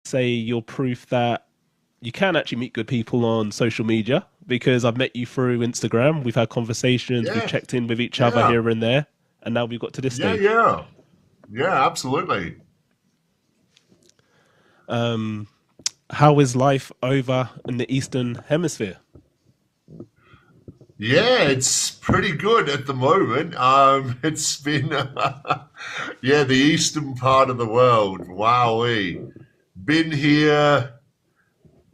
say you're proof that you can actually meet good people on social media because I've met you through Instagram. We've had conversations, we've Yeah, checked in with each other yeah, here and there, and now we've got to this yeah, stage. yeah, yeah, absolutely. How is life over in the Eastern Hemisphere? Yeah, it's pretty good at the moment. It's been, yeah, the eastern part of the world. Wowee. Been here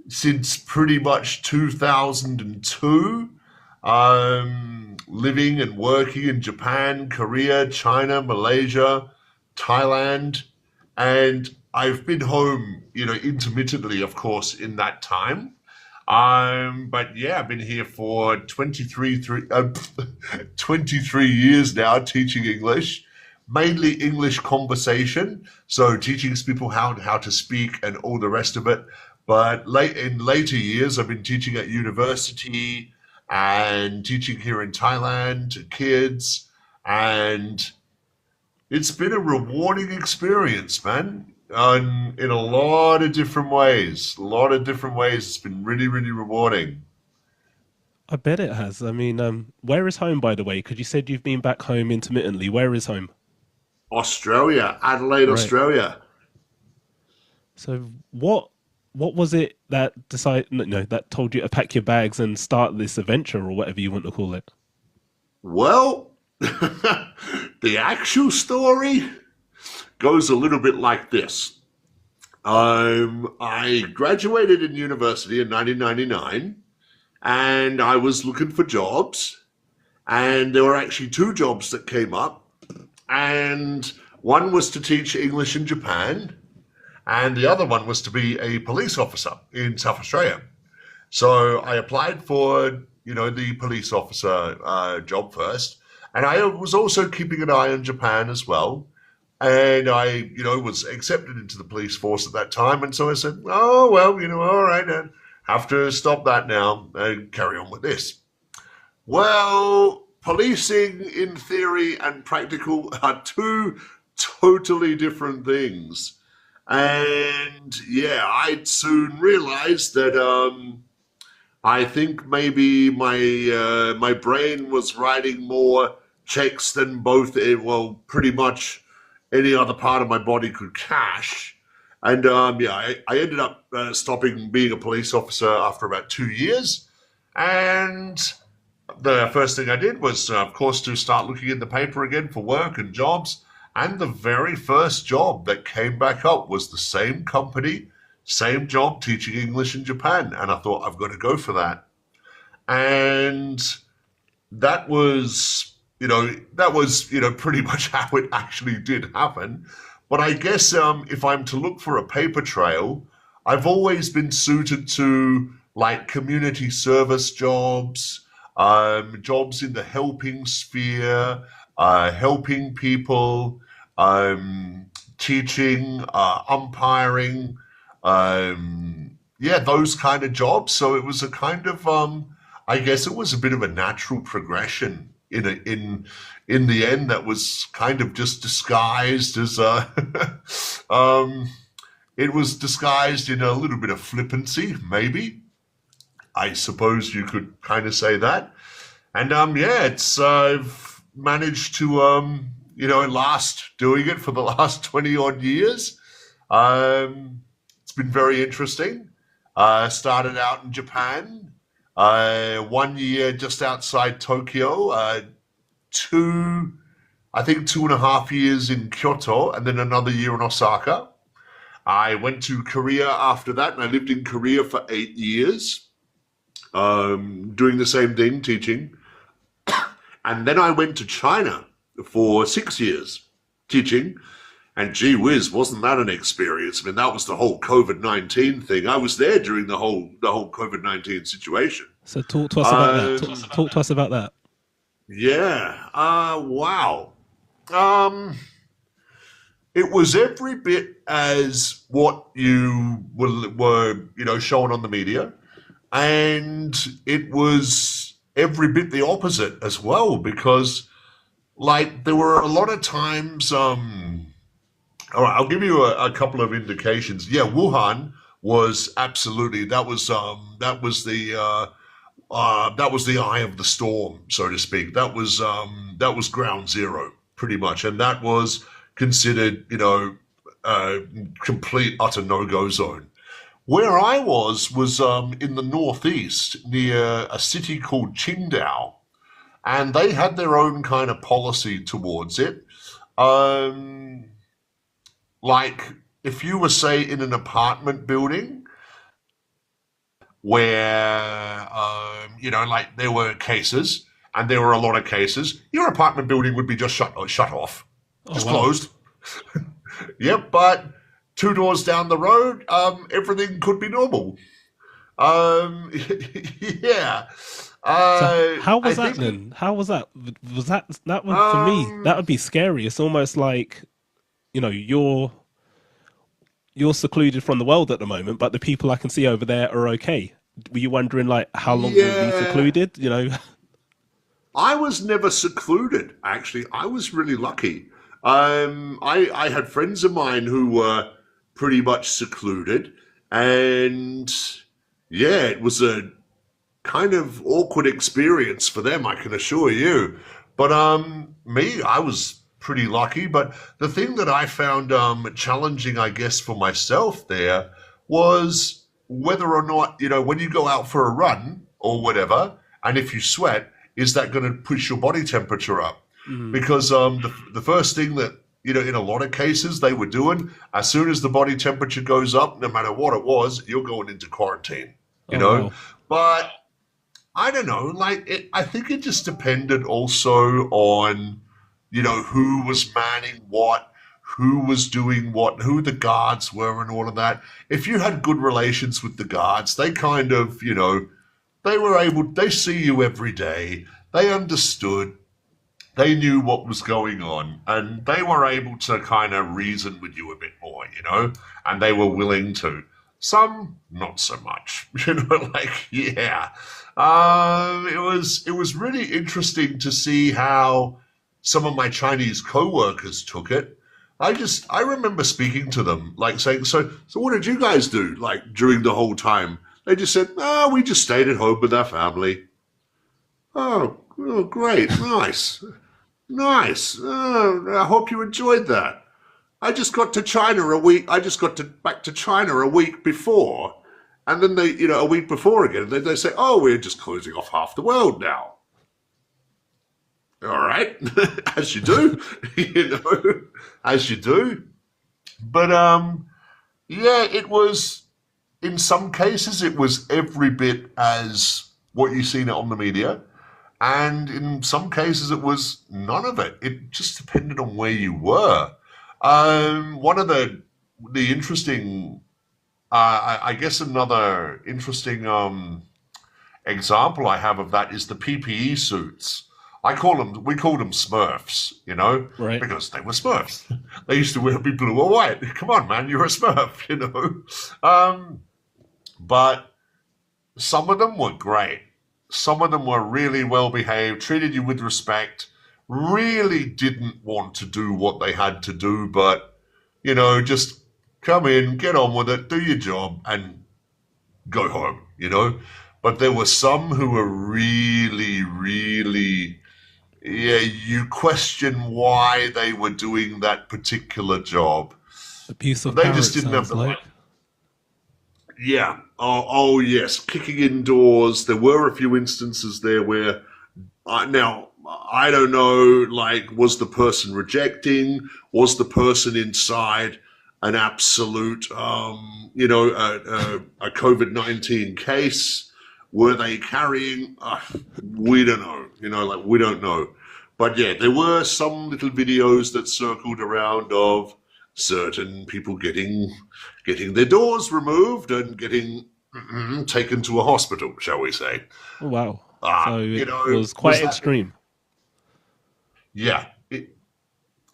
since pretty much 2002. Living and working in Japan, Korea, China, Malaysia, Thailand, and I've been home, intermittently, of course, in that time. But yeah, I've been here for 23 years now teaching English, mainly English conversation. So teaching people how to speak and all the rest of it. But in later years, I've been teaching at university and teaching here in Thailand to kids. And it's been a rewarding experience, man. In a lot of different ways. A lot of different ways. It's been really, really rewarding. I bet it has. I mean, where is home, by the way? Because you said you've been back home intermittently. Where is home? Australia, Adelaide, Right. Australia. So what was it that that told you to pack your bags and start this adventure or whatever you want to call it? Well, the actual story goes a little bit like this. I graduated in university in 1999 and I was looking for jobs. And there were actually two jobs that came up. And one was to teach English in Japan, and the other one was to be a police officer in South Australia. So I applied for, the police officer job first, and I was also keeping an eye on Japan as well. And I, was accepted into the police force at that time, and so I said, "Oh well, all right, I have to stop that now and carry on with this." Well, policing in theory and practical are two totally different things. And yeah, I'd soon realized that I think maybe my brain was writing more checks than well, pretty much any other part of my body could cash. And yeah, I ended up stopping being a police officer after about 2 years. And the first thing I did was, of course, to start looking in the paper again for work and jobs. And the very first job that came back up was the same company, same job teaching English in Japan. And I thought, I've got to go for that. And that was, pretty much how it actually did happen. But I guess if I'm to look for a paper trail, I've always been suited to like community service jobs, jobs in the helping sphere, helping people, teaching, umpiring, yeah, those kind of jobs. So it was a kind of, I guess it was a bit of a natural progression in the end that was kind of just disguised as um, it was disguised in a little bit of flippancy, maybe. I suppose you could kind of say that. And yeah, it's I've managed to last doing it for the last 20 odd years. It's been very interesting. Started out in Japan, 1 year just outside Tokyo, two, I think 2.5 years in Kyoto, and then another year in Osaka. I went to Korea after that, and I lived in Korea for 8 years, doing the same thing, teaching. And then I went to China for 6 years, teaching. And gee whiz, wasn't that an experience? I mean, that was the whole COVID-19 thing. I was there during the whole COVID-19 situation. So talk to us about that. Um, Talk to us about that. yeah. Wow. Um, it was every bit as what you were shown on the media, and it was every bit the opposite as well, because like there were a lot of times All right, I'll give you a couple of indications. Yeah, Wuhan was absolutely that was the eye of the storm, so to speak. That was ground zero, pretty much, and that was considered, uh, complete utter no go zone. Where I was in the northeast near a city called Qingdao, and they had their own kind of policy towards it. Um, like if you were, say, in an apartment building where, like there were cases, and there were a lot of cases, your apartment building would be just shut off, Oh just wow. closed. Yep, but two doors down the road, everything could be normal. Um, yeah. So how I was that think, then? How was that? Was that would for me that um, would be scary. It's almost like you're secluded from the world at the moment, but the people I can see over there are okay. Were you wondering like how long you'll be yeah, secluded? I was never secluded, actually. I was really lucky. I had friends of mine who were pretty much secluded, and yeah, it was a kind of awkward experience for them, I can assure you. But me, I was pretty lucky. But the thing that I found challenging, I guess, for myself there was whether or not, when you go out for a run or whatever, and if you sweat, is that going to push your body temperature up? Mm. Because the first thing that, in a lot of cases they were doing, as soon as the body temperature goes up, no matter what it was, you're going into quarantine, you Oh know? wow. But I don't know. I think it just depended also on, who was manning what, who was doing what, who the guards were, and all of that. If you had good relations with the guards, they kind of, they see you every day. They understood. They knew what was going on, and they were able to kind of reason with you a bit more, and they were willing to. Some, not so much, yeah. It was really interesting to see how some of my Chinese co-workers took it. I remember speaking to them, like saying, so what did you guys do, like during the whole time? They just said, oh, we just stayed at home with our family. Oh, great, nice. Nice. I hope you enjoyed that. I just got back to China a week before. And then a week before again, they say, oh, we're just closing off half the world now. All right. As you do, as you do. But, yeah, in some cases, it was every bit as what you seen it on the media. And in some cases, it was none of it. It just depended on where you were. One of the interesting, I guess, another interesting example I have of that is the PPE suits. We called them Smurfs, Right. because they were Smurfs. They used to be blue or white. Come on, man, you're a Smurf, Um, but some of them were great. Some of them were really well behaved, treated you with respect, really didn't want to do what they had to do, but, just come in, get on with it, do your job, and go home. But there were some who were really, really, yeah, you question why they were doing that particular job. Abuse of They power. just It didn't have sounds the right. like. Yeah. Oh, yes. Kicking indoors. There were a few instances there where, now, I don't know, like, was the person rejecting? Was the person inside an absolute, a COVID-19 case? Were they carrying? We don't know. We don't know. But yeah, there were some little videos that circled around of certain people getting their doors removed and getting taken to a hospital, shall we say. Oh wow. So it was Was quite that? extreme. Yeah.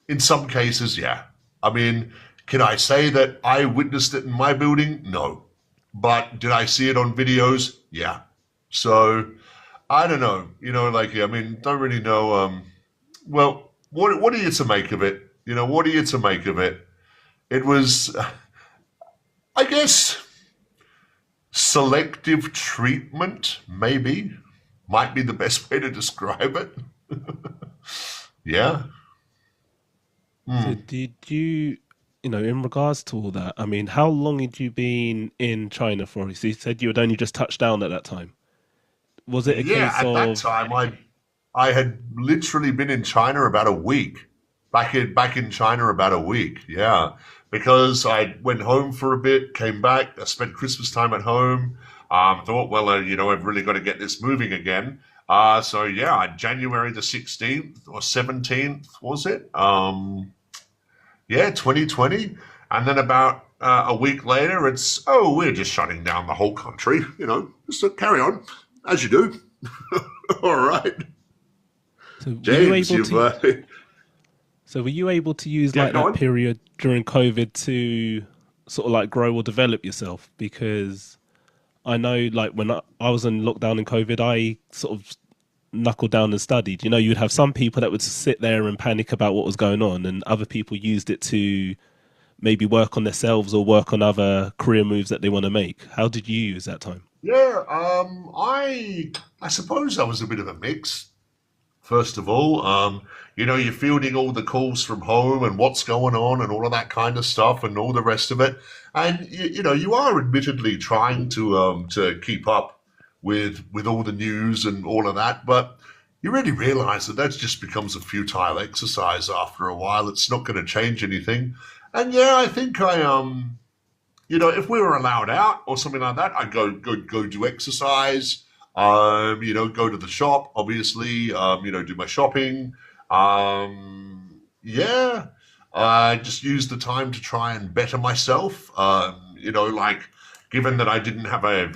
In some cases, yeah. I mean, can I say that I witnessed it in my building? No. But did I see it on videos? Yeah. So I don't know. I mean, don't really know. Well, what are you to make of it? What are you to make of it? it was, I guess, selective treatment, maybe, might be the best way to describe it. Yeah. So Hmm. did you, in regards to all that, I mean, how long had you been in China for? So you said you had only just touched down at that time. Was it a Yeah, case at that of, time, I had literally been in China about a week. Back in China about a week. Yeah, because I went home for a bit, came back, I spent Christmas time at home. Thought, well, I've really got to get this moving again. So yeah, January the 16th or 17th was it? Yeah, 2020. And then about a week later, it's, oh, we're just shutting down the whole country. Just carry on as you do. All right. so were you James, able you've to, so were you able to use yeah, like go that on. period during COVID to sort of like grow or develop yourself? Because I know like when I was in lockdown in COVID, I sort of knuckled down and studied. You'd have some people that would sit there and panic about what was going on, and other people used it to maybe work on themselves or work on other career moves that they want to make. How did you use that time? Yeah, I suppose I was a bit of a mix. First of all, you're fielding all the calls from home and what's going on and all of that kind of stuff and all the rest of it, and you are admittedly trying to keep up with all the news and all of that, but you really realize that just becomes a futile exercise after a while. It's not going to change anything, and yeah, I think if we were allowed out or something like that, I'd go do exercise. Go to the shop, obviously. Do my shopping. Yeah, I just use the time to try and better myself. Like given that I didn't have a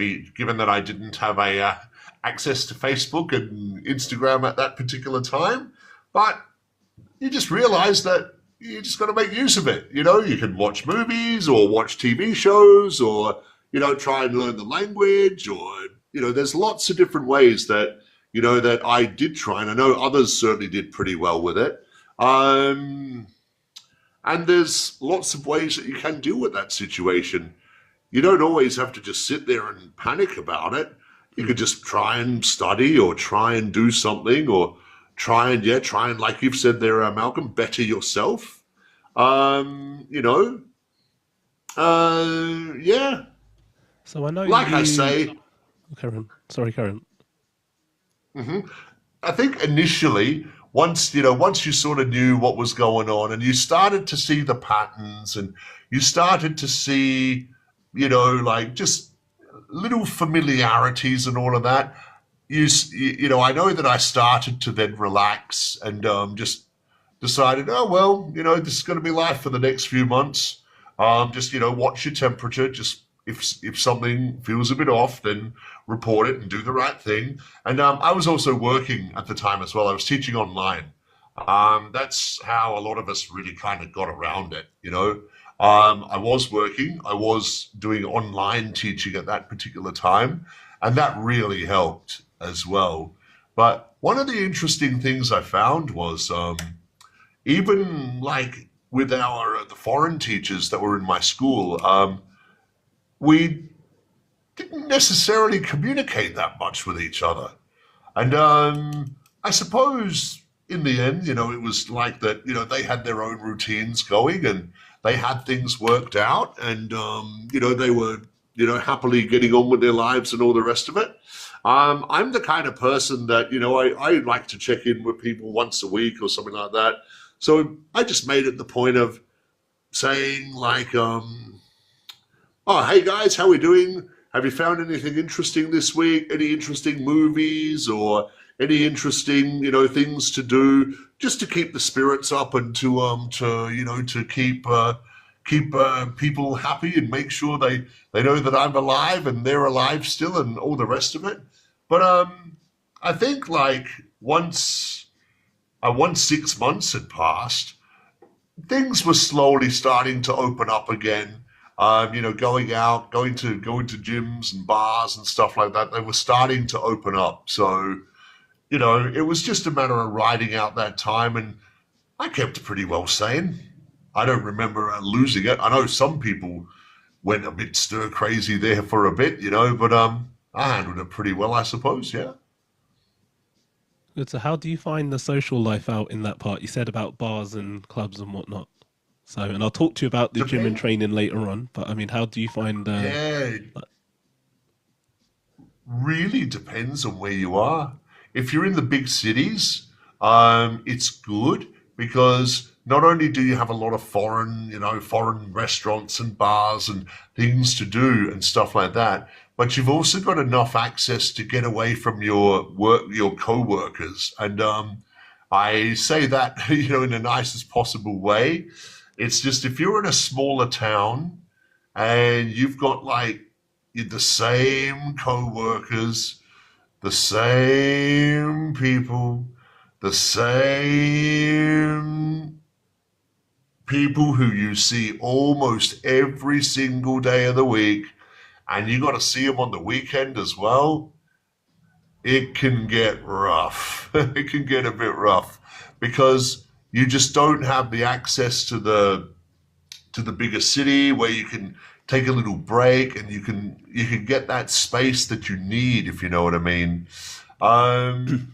access to Facebook and Instagram at that particular time, but you just realize that you just got to make use of it. You can watch movies or watch TV shows or, try and learn the language or, there's lots of different ways that I did try. And I know others certainly did pretty well with it. Um, and there's lots of ways that you can deal with that situation. You don't always have to just sit there and panic about it. You could just try and study or try and do something or try and, like you've said there, Malcolm, better yourself. Um, you know, yeah, So I know like I you, say, Karen. Sorry, Karen. I think initially, once you sort of knew what was going on and you started to see the patterns and you started to see, like just little familiarities and all of that, I know that I started to then relax and just decided, oh well, this is going to be life for the next few months. Just watch your temperature. Just if something feels a bit off, then report it and do the right thing. And I was also working at the time as well. I was teaching online. That's how a lot of us really kind of got around it. I was working. I was doing online teaching at that particular time, and that really helped as well. But one of the interesting things I found was even like with the foreign teachers that were in my school, we didn't necessarily communicate that much with each other. And I suppose in the end, it was like that, they had their own routines going and they had things worked out and, they were, happily getting on with their lives and all the rest of it. I'm the kind of person that, I like to check in with people once a week or something like that. So I just made it the point of saying like, oh, hey guys, how we doing? Have you found anything interesting this week? Any interesting movies or any interesting, things to do just to keep the spirits up and to keep people happy and make sure they know that I'm alive and they're alive still and all the rest of it. But I think like once 6 months had passed, things were slowly starting to open up again. Going out, going to gyms and bars and stuff like that. They were starting to open up. So, it was just a matter of riding out that time, and I kept pretty well sane. I don't remember losing it. I know some people went a bit stir crazy there for a bit, but I handled it pretty well, I suppose. Yeah. Good. So, how do you find the social life out in that part? You said about bars and clubs and whatnot. So, and I'll talk to you about the gym and Depend. training later on. But I mean, how do you find? Yeah, Like, really depends on where you are. If you're in the big cities, it's good because not only do you have a lot of foreign restaurants and bars and things to do and stuff like that, but you've also got enough access to get away from your co-workers. And I say that, in the nicest possible way. It's just if you're in a smaller town and you've got like the same co-workers, the same people, the same people who you see almost every single day of the week, and you got to see them on the weekend as well, it can get rough. It can get a bit rough because you just don't have the access to the bigger city where you can take a little break and you can get that space that you need, if you know what I mean.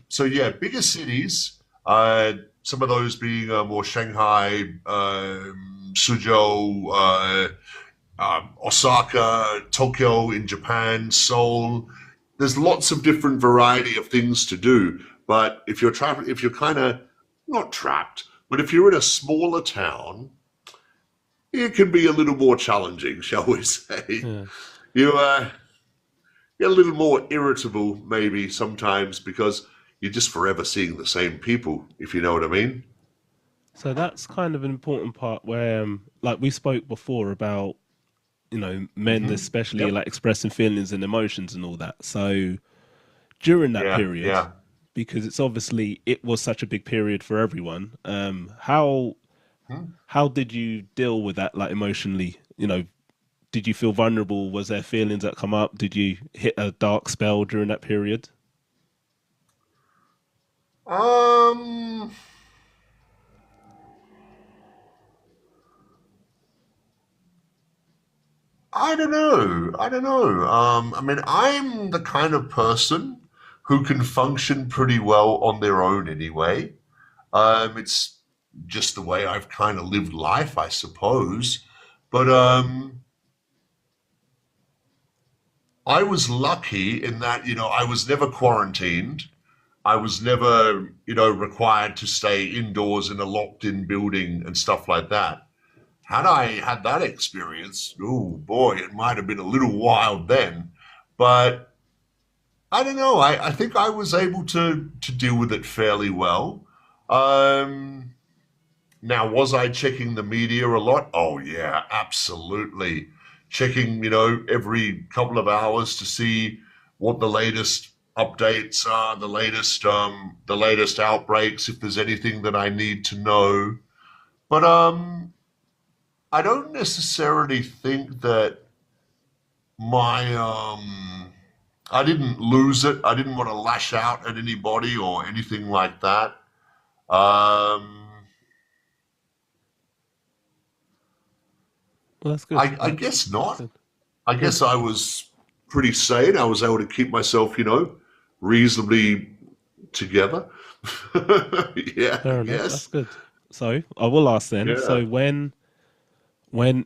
So yeah, bigger cities, some of those being more Shanghai, Suzhou, Osaka, Tokyo in Japan, Seoul. There's lots of different variety of things to do. But if you're kind of not trapped, but if you're in a smaller town, it can be a little more challenging, shall we say. yeah. You get a little more irritable maybe sometimes because you're just forever seeing the same people, if you know what I mean. So that's kind of an important part where, like we spoke before about, men especially Yep. like expressing feelings and emotions and all that. So during that Yeah, period, yeah. because it was such a big period for everyone. How did you deal with that, like emotionally? Did you feel vulnerable? Was there feelings that come up? Did you hit a dark spell during that period? Um, I don't know. I don't know. I mean, I'm the kind of person who can function pretty well on their own anyway. It's just the way I've kind of lived life, I suppose. But I was lucky in that, I was never quarantined. I was never, required to stay indoors in a locked in building and stuff like that. Had I had that experience, oh boy, it might have been a little wild then. But I don't know. I think I was able to deal with it fairly well. Um, Now, was I checking the media a lot? Oh, yeah, absolutely. Checking, every couple of hours to see what the latest updates are, the latest outbreaks, if there's anything that I need to know. But I don't necessarily think that my I didn't lose it. I didn't want to lash out at anybody or anything like that. Um, Well, that's good. I guess That's not. good. I guess Good. I was pretty sane. I was able to keep myself, reasonably together. Yeah, I Fair enough. That's guess. good. So I will ask then. Yeah. So when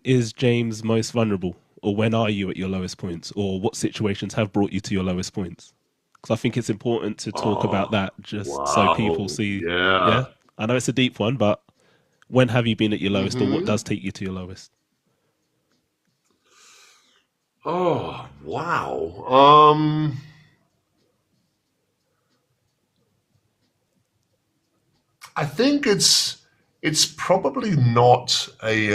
is James most vulnerable, or when are you at your lowest points, or what situations have brought you to your lowest points? Because I think it's important to talk about Oh, that, just so people wow. see. Yeah, Yeah. I know it's a deep one, but when have you been at your lowest, or what Mm-hmm. does take you to your lowest? Oh, wow. I think it's probably not a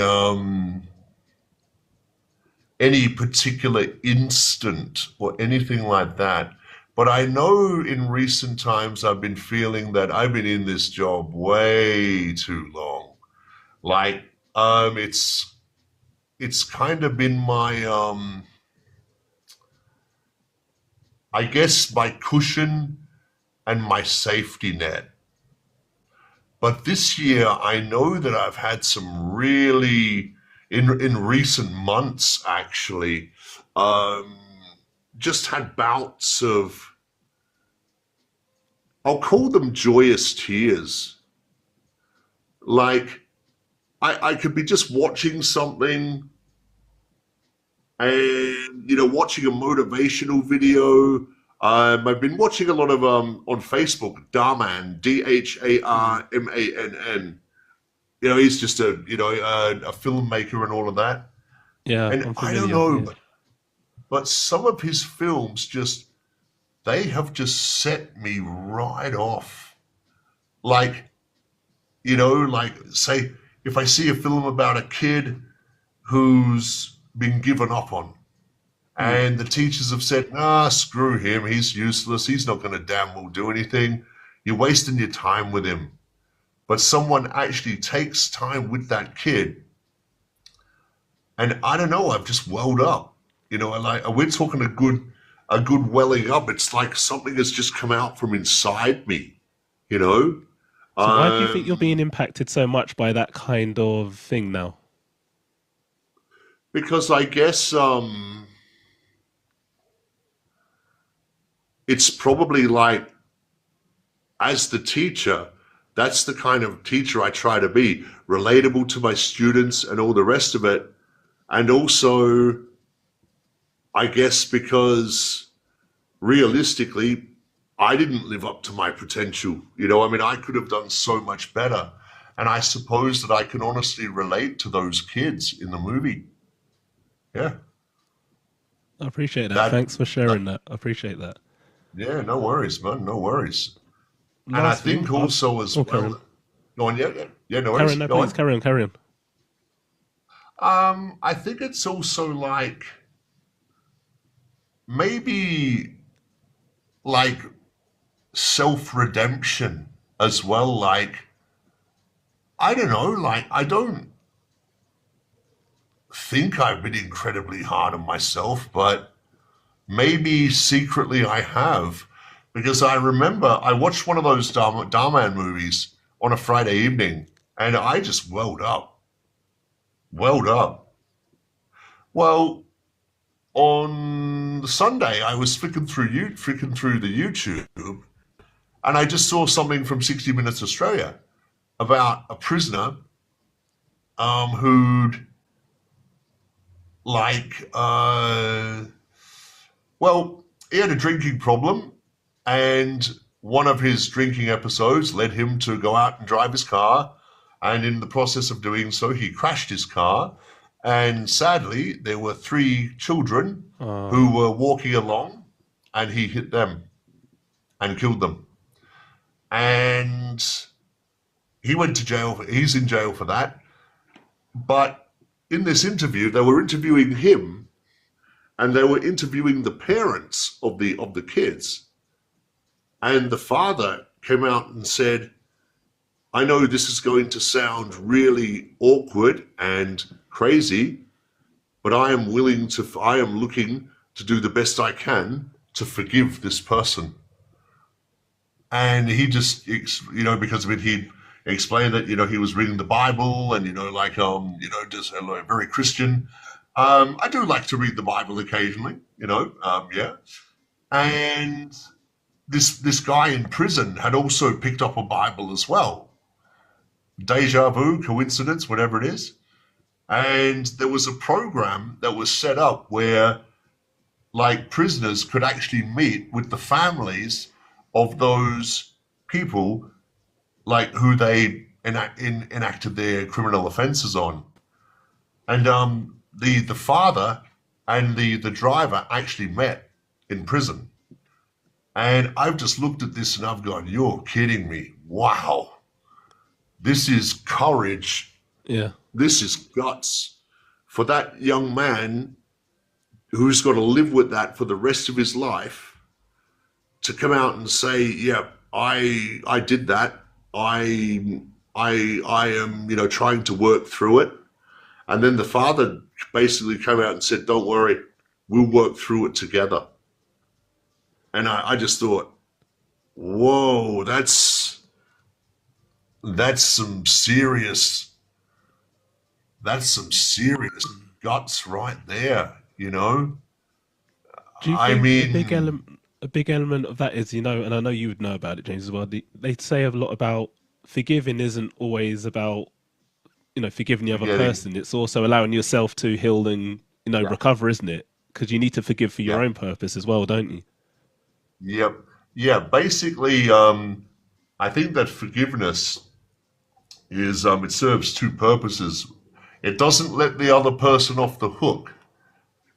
any particular instant or anything like that. But I know in recent times I've been feeling that I've been in this job way too long. Like, it's kind of been my I guess my cushion and my safety net. But this year, I know that I've had some really, in recent months actually, um, just had bouts of, I'll call them joyous tears. Like I could be just watching something and watching a motivational video. I've been watching a lot of on Facebook, Darman, Mm. Dharmann. He's just a filmmaker and all of that. Yeah, And I'm I don't familiar. know, Yeah. but some of his films just they have just set me right off. Like like say if I see a film about a kid who's been given up on, Mm. and the teachers have said, "Ah, screw him. He's useless. He's not going to damn well do anything. You're wasting your time with him." But someone actually takes time with that kid, and I don't know. I've just welled up. And like we're talking a good welling up. It's like something has just come out from inside me. You know, So why do you think you're being um, impacted so much by that kind of thing now? because I guess it's probably like as the teacher, that's the kind of teacher I try to be, relatable to my students and all the rest of it. And also, I guess because realistically, I didn't live up to my potential. I mean, I could have done so much better. And I suppose that I can honestly relate to those kids in the movie. Yeah. I appreciate that. That, Thanks for that sharing that. I appreciate that. yeah, no worries, man. No worries. And I Last thing, think also as oh, carry on. well, go on, yeah, yeah, yeah, no Carry on, worries. no, Go please, on. carry on, carry on. I think it's also like maybe like self-redemption as well. Like, I don't know, like I don't think I've been incredibly hard on myself, but maybe secretly I have. Because I remember I watched one of those Darman movies on a Friday evening and I just welled up. Welled up. Well, on the Sunday, I was flicking through the YouTube, and I just saw something from 60 Minutes Australia about a prisoner who'd like, well, he had a drinking problem, and one of his drinking episodes led him to go out and drive his car, and in the process of doing so, he crashed his car, and sadly, there were three children who Oh, were walking along, and he hit them and killed them. And he went to jail. He's in jail for that. But in this interview, they were interviewing him, and they were interviewing the parents of the kids. And the father came out and said, "I know this is going to sound really awkward and crazy, but I am looking to do the best I can to forgive this person." And he just, because of it, he explained that, he was reading the Bible and, like, just very Christian. I do like to read the Bible occasionally, yeah. And this guy in prison had also picked up a Bible as well. Deja vu, coincidence, whatever it is. And there was a program that was set up where like prisoners could actually meet with the families of those people like who they enacted their criminal offences on. And the father and the driver actually met in prison. And I've just looked at this and I've gone, "You're kidding me. Wow. This is courage. yeah. This is guts for that young man who's got to live with that for the rest of his life to come out and say, "Yeah, I did that. I am, trying to work through it." And then the father basically came out and said, "Don't worry, we'll work through it together." And I just thought, whoa, that's some serious that's some serious guts right there, you know? Do you I think mean, a big element of that is, and I know you would know about it, James, as well. They say a lot about forgiving isn't always about, forgiving the other forgetting. person. It's also allowing yourself to heal and, Yeah, recover, isn't it? Because you need to forgive for your yeah, own purpose as well, don't you? yep. Yeah, basically, I think that forgiveness is it serves two purposes. It doesn't let the other person off the hook,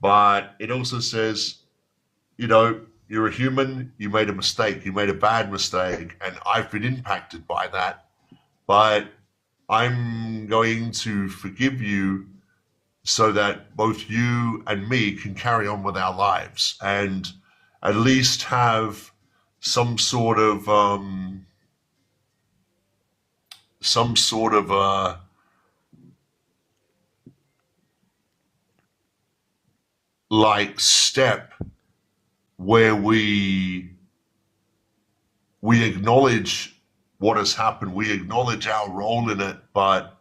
but it also says, you know, you're a human, you made a mistake, you made a bad mistake, and I've been impacted by that, but I'm going to forgive you so that both you and me can carry on with our lives and at least have some sort of some sort of like step where we acknowledge what has happened, we acknowledge our role in it, but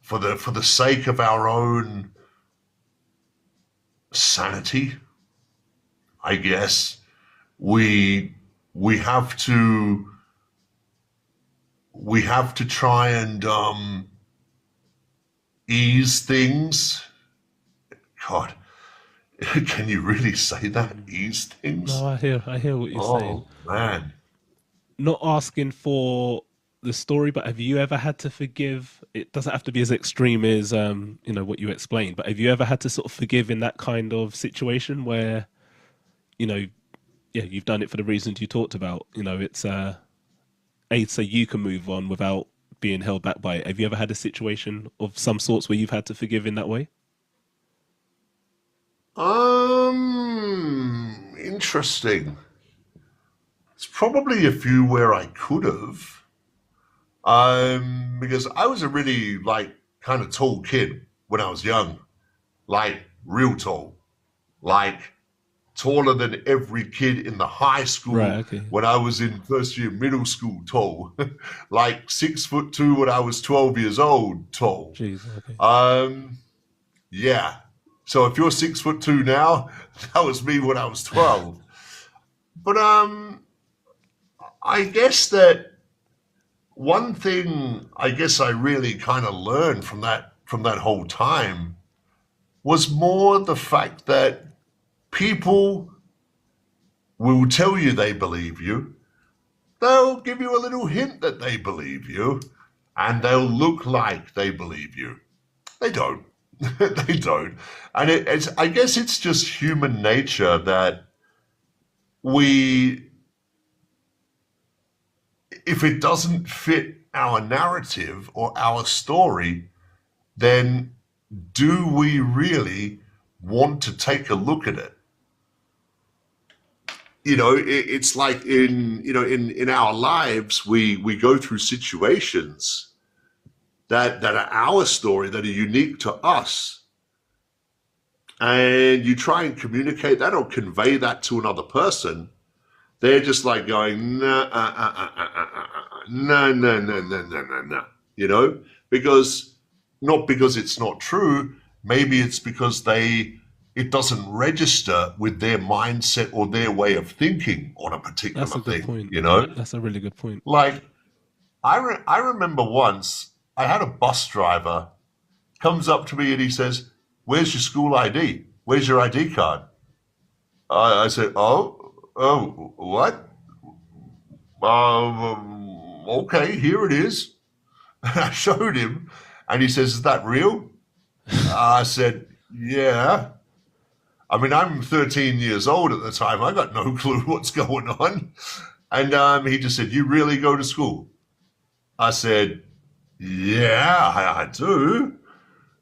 for the sake of our own sanity, I guess we we have to we have to try and ease things. God, can you really say that? Mm. Ease No, things? I hear what you're saying. Oh man. Not asking for the story, but have you ever had to forgive? It doesn't have to be as extreme as what you explained, but have you ever had to sort of forgive in that kind of situation where, you know, yeah, you've done it for the reasons you talked about. It's a so you can move on without being held back by it. Have you ever had a situation of some sorts where you've had to forgive in that way? Interesting. It's probably a few where I could have. Because I was a really like kind of tall kid when I was young, like real tall, like taller than every kid in the high Right. school Okay. when I was in first year middle school tall, like 6'2" when I was 12 years old tall. Jeez. Okay. Um, yeah. So if you're 6'2" now, that was me when I was 12. But I guess that one thing I guess I really kind of learned from that whole time was more the fact that people will tell you they believe you. They'll give you a little hint that they believe you, and they'll look like they believe you. They don't. They don't. And it's I guess it's just human nature that we if it doesn't fit our narrative or our story, then do we really want to take a look at it? It's like in our lives, we go through situations that are our story, that are unique to us, and you try and communicate that or convey that to another person. They're just like going, no, no, no, no, no, no, no, no, you know, because not because it's not true. Maybe it's because it doesn't register with their mindset or their way of thinking on a That's particular a good thing, point. you know? That's a really good point. Like, I remember once I had a bus driver comes up to me and he says, "Where's your school ID? Where's your ID card?" I said, "Oh, what? Okay, here it is." And I showed him, and he says, "Is that real?" I said, "Yeah." I mean, I'm 13 years old at the time. I got no clue what's going on. And he just said, "You really go to school?" I said, "Yeah, I do."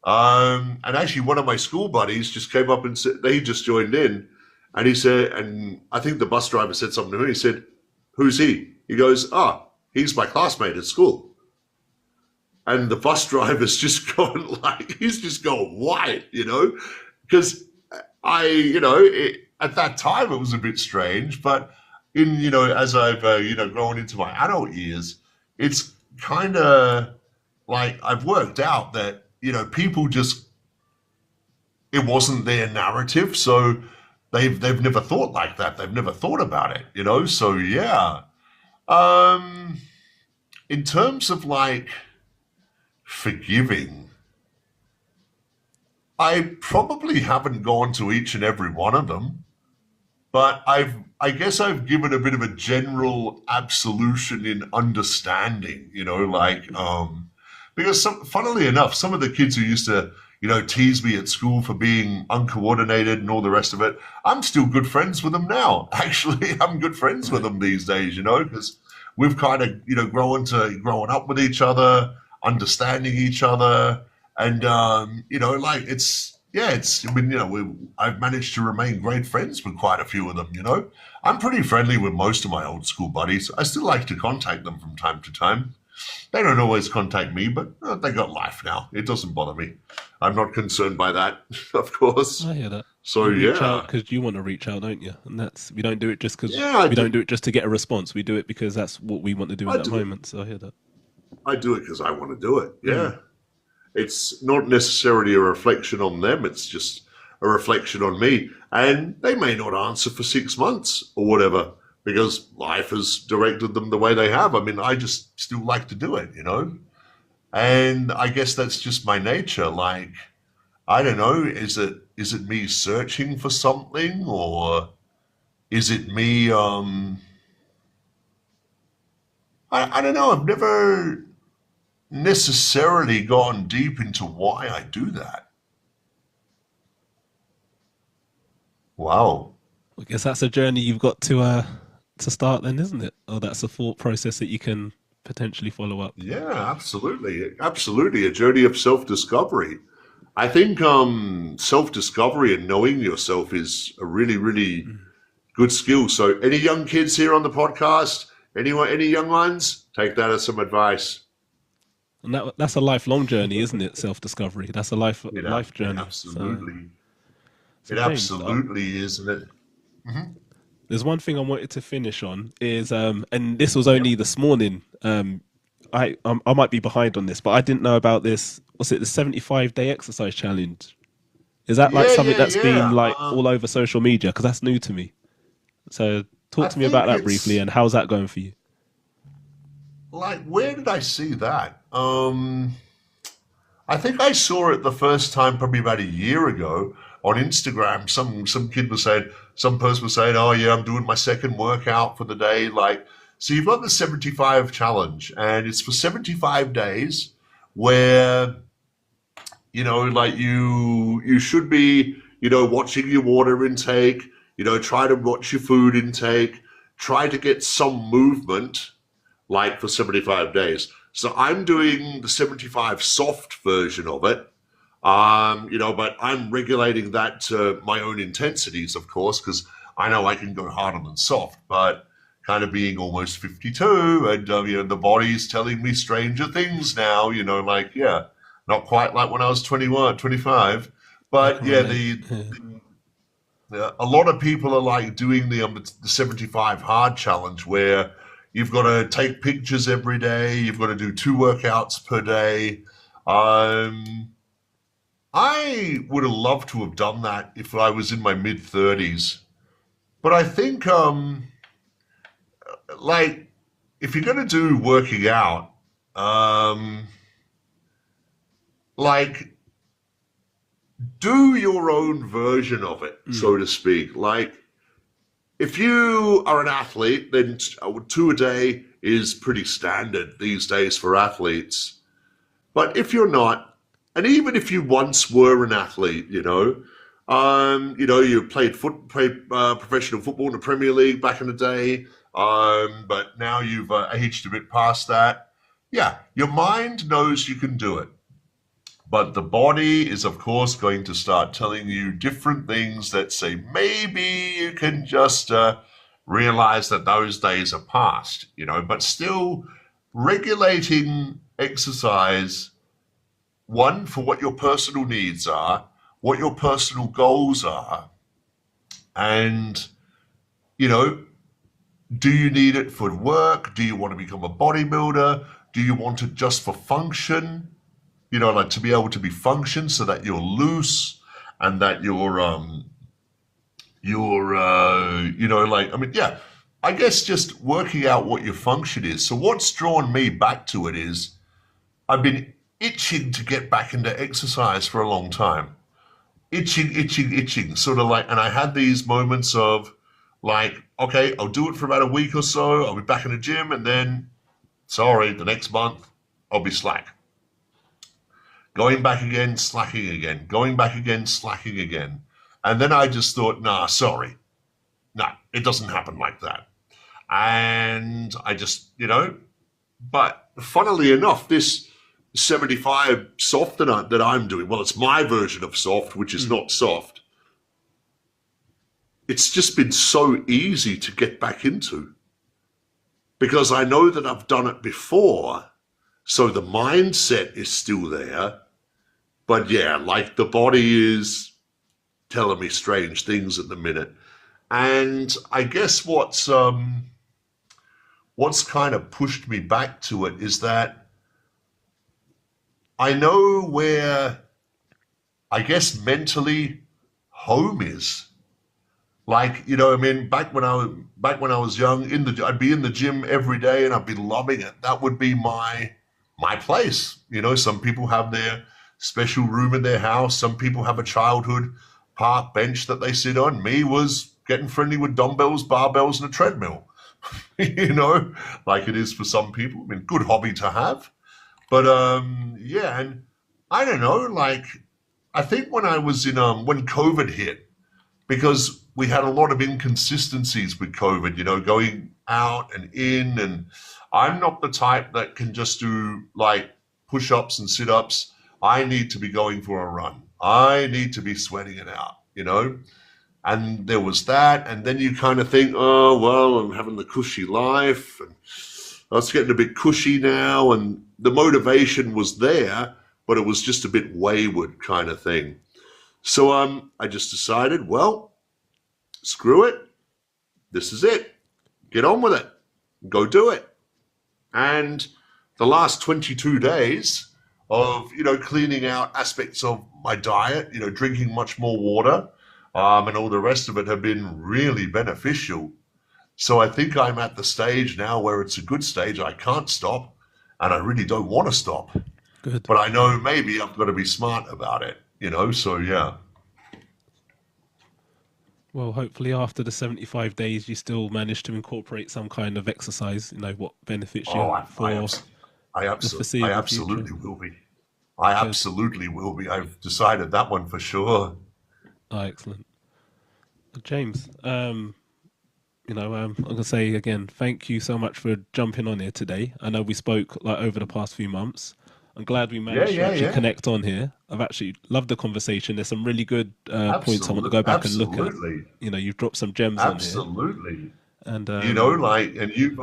And actually, one of my school buddies just came up and said they just joined in, and he said, and I think the bus driver said something to him. He said, "Who's he?" He goes, "Ah, he's my classmate at school." And the bus driver's just going like he's just going white, because at that time it was a bit strange, but as I've grown into my adult years, it's kind of like I've worked out that, people just, it wasn't their narrative. So they've never thought like that. They've never thought about it. So yeah. Um, in terms of like forgiving, I probably haven't gone to each and every one of them, but I guess I've given a bit of a general absolution in understanding, because funnily enough, some of the kids who used to, tease me at school for being uncoordinated and all the rest of it, I'm still good friends with them now. Actually, I'm good friends with Right. them these days, because we've kind of, growing up with each other, understanding each other, and like it's. I mean, I've managed to remain great friends with quite a few of them. I'm pretty friendly with most of my old school buddies. I still like to contact them from time to time. They don't always contact me, but they got life now. It doesn't bother me. I'm not concerned by that, of course. I hear that. So You reach out yeah, because you want to reach out, don't you? And that's we don't do it just because yeah, I we don't do. do it just to get a response. We do it because that's what we want to do in I that do it. moment. So I hear that. I do it because I want to do it. Mm. Yeah, it's not necessarily a reflection on them. It's just a reflection on me. And they may not answer for 6 months or whatever because life has directed them the way they have. I mean, I just still like to do it. And I guess that's just my nature. Like, I don't know, is it me searching for something, or is it me I don't know, I've never necessarily gone deep into why I do that. Wow. I guess that's a journey you've got to start then, isn't it? Or that's a thought process that you can potentially follow up. Yeah, absolutely. Absolutely. A journey of self discovery. I think self discovery and knowing yourself is a really, really Mm. good skill. So, any young kids here on the podcast, anyone, any young ones, take that as some advice. And that's a lifelong journey, isn't it? Self discovery. That's a life It journey. So absolutely, so it James, absolutely is, isn't it? there's one thing I wanted to finish on is and this was only Yep. this morning. I might be behind on this, but I didn't know about this. What's it? The 75-day exercise challenge. Is that like Yeah, something yeah, that's been yeah. like all over social media? Because that's new to me. So I talk to me about think that briefly it's and how's that going for you? like, where did I see that? I think I saw it the first time probably about a year ago on Instagram. Some kid was saying, some person was saying, "Oh yeah, I'm doing my second workout for the day." Like, so you've got the 75 challenge, and it's for 75 days, where like you should be, watching your water intake. Try to watch your food intake. Try to get some movement like for 75 days. So I'm doing the 75 soft version of it. But I'm regulating that to my own intensities, of course, because I know I can go harder than soft, but kind of being almost 52 and, the body's telling me stranger things now, like, yeah, not quite like when I was 21, 25. I But can yeah, relate. a lot of people are like doing the 75 hard challenge where you've got to take pictures every day, you've got to do two workouts per day. Um, I would have loved to have done that if I was in my mid 30s. But I think, like, if you're going to do working out, um, like, do your own version of it, Mm. so to speak. Like, if you are an athlete, then two a day is pretty standard these days for athletes. But if you're not, and even if you once were an athlete, you played professional football in the Premier League back in the day, but now you've aged a bit past that. Yeah, your mind knows you can do it. But the body is, of course, going to start telling you different things that say maybe you can just realize that those days are past, but still regulating exercise, one, for what your personal needs are, what your personal goals are, and, you know, Do you need it for work? Do you want to become a bodybuilder? Do you want it just for function? You know, like to be able to be function so that you're loose and that you know, like, I mean, yeah, I guess just working out what your function is. So what's drawn me back to it is I've been itching to get back into exercise for a long time. Itching, sort of like, and I had these moments of like, okay, I'll do it for about a week or so. I'll be back in the gym, and then, sorry, the next month I'll be slack. Going back again, slacking again. Going back again, slacking again. And then I just thought, nah, sorry. No, it doesn't happen like that. And I just, you know, but funnily enough, this 75 soft that I'm doing, well, it's my version of soft, which is not soft. It's just been so easy to get back into because I know that I've done it before. So the mindset is still there. But yeah, like the body is telling me strange things at the minute. And I guess what's kind of pushed me back to it is that I know where, I guess mentally, home is. Like, you know, I mean, back when I was young, I'd be in the gym every day and I'd be loving it. That would be my place. You know, some people have their special room in their house. Some people have a childhood park bench that they sit on. Me was getting friendly with dumbbells, barbells, and a treadmill. You know, like it is for some people. I mean, good hobby to have. But yeah, and I don't know, like I think when I was in when COVID hit, because we had a lot of inconsistencies with COVID, you know, going out and in, and I'm not the type that can just do like push-ups and sit-ups. I need to be going for a run. I need to be sweating it out, you know? And there was that, and then you kind of think, oh, well, I'm having the cushy life, and I was getting a bit cushy now, and the motivation was there, but it was just a bit wayward kind of thing. So I just decided, well, screw it. This is it. Get on with it. Go do it. And the last 22 days of, you know, cleaning out aspects of my diet, you know, drinking much more water, and all the rest of it have been really beneficial. So I think I'm at the stage now where it's a good stage. I can't stop, and I really don't want to stop. Good. But I know maybe I've got to be smart about it, you know? So yeah. Well, hopefully after the 75 days, you still manage to incorporate some kind of exercise, you know, what benefits Oh, you I, I, for abs- I, the I foreseeable future. absolutely will be. I Good. absolutely will be. I've decided that one for sure. Oh, excellent. James, I'm gonna say again, thank you so much for jumping on here today. I know we spoke like over the past few months. I'm glad we Yeah, managed to yeah, actually yeah. connect on here. I've actually loved the conversation. There's some really good points I want to Absolutely, go back and look at. absolutely, You know, you've dropped some gems on here, absolutely. and You know, like, and you've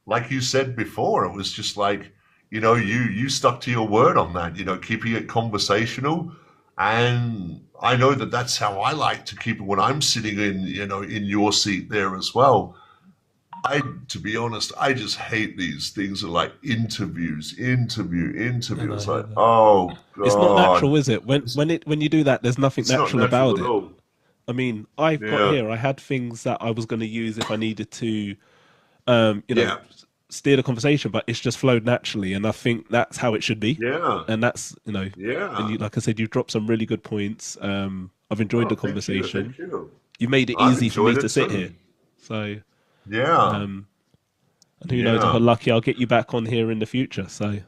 like you said before, it was just like, you know, you stuck to your word on that. You know, keeping it conversational, and I know that that's how I like to keep it when I'm sitting in, you know, in your seat there as well. To be honest, I just hate these things of like and interview. I It's hear like, that. oh It's not God, natural, is it? it's, When you do that, there's nothing it's not natural natural about at it. all. I mean, I've got Yeah, here. I had things that I was going to use if I needed to, you know, yeah, steer the conversation, but it's just flowed naturally, and I think that's how it should be. yeah, And that's, you know, and yeah. you, like I said, you've dropped some really good points. I've enjoyed Oh, the thank you, conversation. thank you. You made it I've easy for me enjoyed to it sit here. too. So, Yeah, um, and who knows if yeah. I'm lucky, I'll get you back on here in the future. So,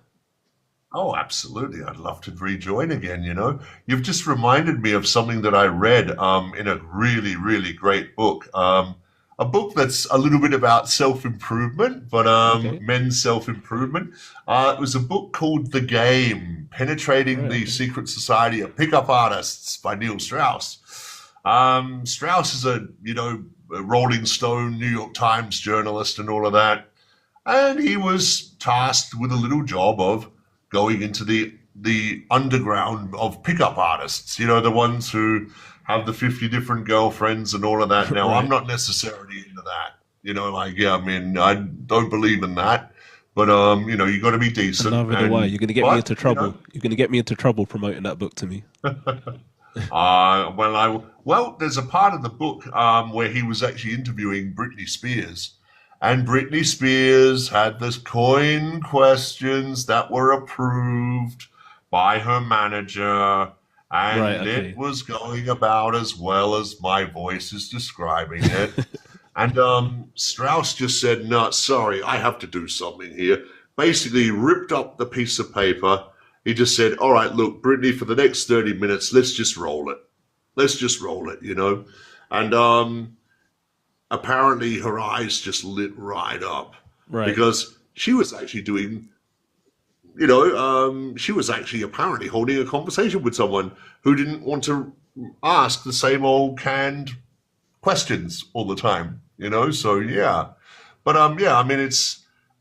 Oh, absolutely. I'd love to rejoin again, you know. You've just reminded me of something that I read in a really, really great book. A book that's a little bit about self-improvement, but okay, men's self-improvement. It was a book called The Game, Penetrating right, the okay, Secret Society of Pickup Artists by Neil Strauss. Strauss is a Rolling Stone, New York Times journalist and all of that. And he was tasked with a little job of going into the underground of pickup artists, you know, the ones who have the 50 different girlfriends and all of that. Now, I'm right, not necessarily into that. You know, like, yeah, I mean, I don't believe in that, but you know, you got to be And decent, neither do I. You're going to get me but into you know, trouble. You're going to get me into trouble promoting that book to me. well, there's a part of the book where he was actually interviewing Britney Spears, and Britney Spears had this coin questions that were approved by her manager, Right. and it Okay. was going about as well as my voice is describing it. And Strauss just said, "No, sorry, I have to do something here." Basically, ripped up the piece of paper. He just said, "All right, look, Brittany, for the next 30 minutes, let's just roll it. Let's just roll it, you know." And apparently, her eyes just lit right up Right. because she was actually doing, you know, she was actually apparently holding a conversation with someone who didn't want to ask the same old canned questions all the time, you know. So yeah, but yeah, I mean,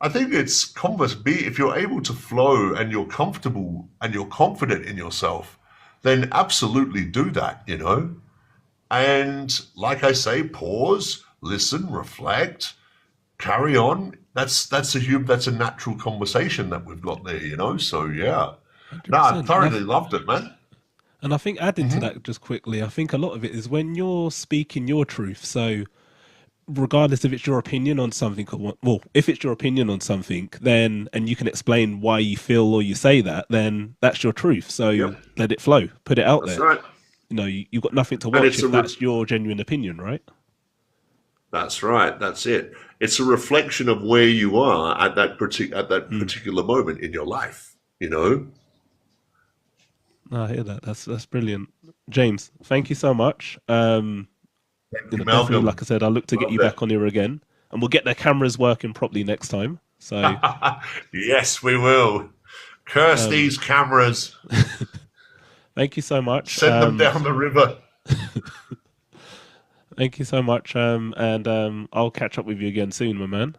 I think it's converse. Be if you're able to flow and you're comfortable and you're confident in yourself, then absolutely do that, you know. And like I say, pause, listen, reflect, carry on. That's a natural conversation that we've got there, you know. So yeah, no, I 100%. thoroughly loved it, man. And I think adding to Hmm. that just quickly, I think a lot of it is when you're speaking your truth. So regardless if it's your opinion on something or well, if it's your opinion on something, then and you can explain why you feel or you say that, then that's your truth. So Yep, let it flow, put it out that's there. right. You've got nothing to And watch it's if that's your genuine opinion, right? That's right. That's it. It's a reflection of where you are at that Mm. particular moment in your life. You know. No, I hear that. That's brilliant. James, thank you so much. Thank you, Definitely, like Malcolm. I said, I'll look to get you Loved it. back on here again, and we'll get the cameras working properly next time. So, Yes, we will. Curse um, these cameras. thank you so much. Send them down the river. Thank you so much. And I'll catch up with you again soon, my man.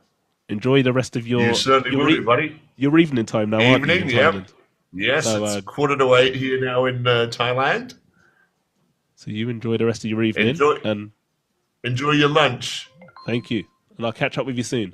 Enjoy the rest of You certainly will do, buddy. your evening time now, aren't you, in Evening. Yep. Thailand? Yes, So it's 7:45 here now in Thailand. so you enjoy the rest of your evening, Enjoy and enjoy your lunch. thank you. And I'll catch up with you soon.